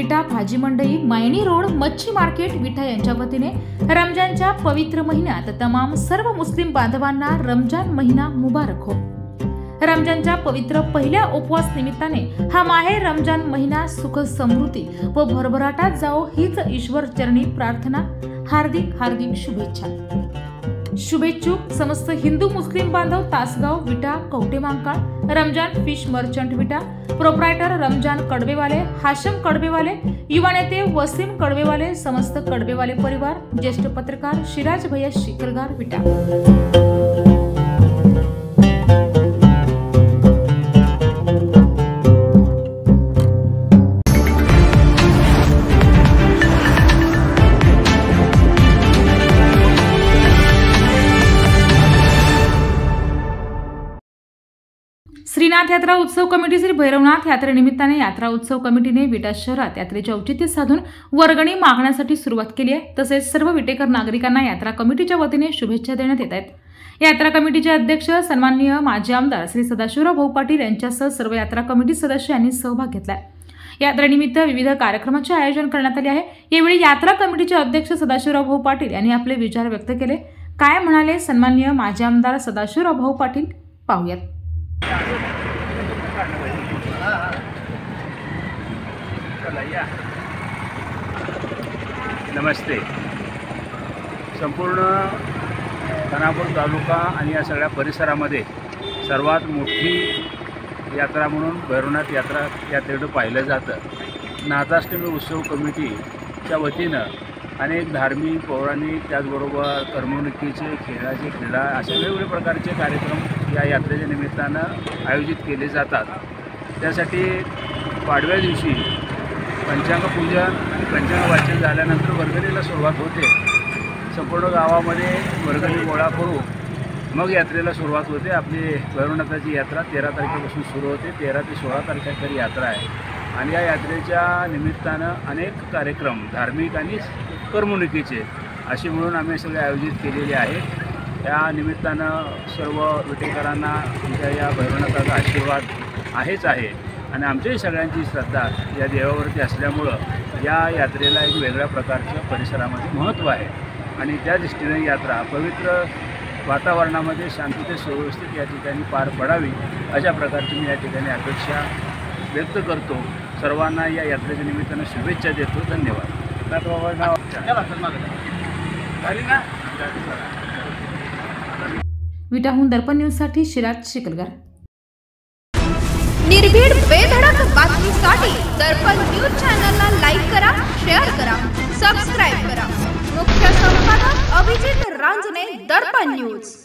विटा भाजी मंडई मायणी रोड मच्छी मार्केट विटा यांच्या वतीने रमजानच्या पवित्र महिन्यात तमाम सर्व मुस्लिम बांधवांना रमजान महिना मुबारक हो। रमजानच्या पवित्र पहिल्या उपवास निमित्ताने हा माहे रमजान महिना सुख समृद्धी व भरभराटात जाओ हीच ईश्वर चरणी प्रार्थना। हार्दिक हार्दिक शुभेच्छा। शुभेच्छुक समस्त हिंदू मुस्लिम बांधव तासगाव विटा कवटेमांकाळ रमजान फिश मर्चंट विटा प्रोप्रायटर रमजान कडबेवाले हाशम कडबेवाले युवा नेते वसीम कडबेवाले समस्त कडबेवाले परिवार ज्येष्ठ पत्रकार शिराज भैया शिकरगार विटा। श्रीनाथ यात्रा उत्सव कमिटी श्री भैरवनाथ यात्रेनिमित्ताने यात्रा उत्सव कमिटीने विटा शहरात यात्रेचे औचित्य साधून वर्गणी मागण्यासाठी सुरुवात केली आहे। तसेच सर्व विटेकर नागरिकांना यात्रा कमिटीच्या वतीने शुभेच्छा देण्यात येत आहेत। यात्रा कमिटीचे अध्यक्ष सन्माननीय माजी आमदार श्री सदाशिवराव भाऊ पाटील यांच्यासह सर्व यात्रा कमिटी सदस्य यांनी सहभाग घेतलाय। यात्रेनिमित्त विविध कार्यक्रमांचे आयोजन करण्यात आले आहे। यावेळी यात्रा कमिटीचे अध्यक्ष सदाशिवराव भाऊ पाटील यांनी आपले विचार व्यक्त केले। काय म्हणाले सन्माननीय माजी आमदार सदाशिवराव भाऊ पाटील पाहूयात। नमस्ते। संपूर्ण खानापूर तालुका आणि या सगळ्या परिसरामध्ये सर्वात मोठी यात्रा म्हणून भैरवनाथ यात्रा यात्रेकडे पाहिलं जातं। नाथाष्टमी उत्सव कमिटीच्या वतीनं अनेक धार्मिक पौराणिक त्याचबरोबर करमणुकीचे खेळाचे क्रीडा अशा वेगवेगळ्या प्रकारचे कार्यक्रम या यात्रेच्या निमित्तानं आयोजित केले जातात। त्यासाठी पाडव्या दिवशी पंचांग पूजन आणि पंचांग वाचन झाल्यानंतर वर्गणीला सुरुवात होते। संपूर्ण गावामध्ये वर्गणी गोळा करू मग यात्रेला सुरुवात होते। आपली भैरवनाथाची यात्रा 13 तारखेपासून सुरू होते। 13 ते 16 तारखेपर्यंत यात्रा आहे आणि या यात्रेच्या निमित्तानं अनेक कार्यक्रम धार्मिक आणि करमणुकीचे असे म्हणून आम्ही सगळे आयोजित केलेले आहेत। या निमित्तानं सर्व विटेकरांना आमच्या या भैरवनाथाचा आशीर्वाद आहेच आहे आणि आमच्याही सगळ्यांची श्रद्धा या देवावरती असल्यामुळं या यात्रेला एक वेगळ्या प्रकारचं परिसरामध्ये महत्त्व आहे आणि त्या दृष्टीने यात्रा पवित्र वातावरणामध्ये शांततेत सुव्यवस्थित या ठिकाणी पार पडावी अशा प्रकारची मी या ठिकाणी अपेक्षा व्यक्त करतो। सर्वांना या यात्रेच्या निमित्तानं शुभेच्छा देतो। धन्यवाद। विटाहून दर्पण न्यूज साठी शिराज शिकलगार। निर्भीड बेधडक बातमीसाठी दर्पण न्यूज चॅनलला लाईक करा, शेअर करा, सबस्क्राइब करा। मुख्य संपादक अभिजित रांजणे, दर्पण न्यूज।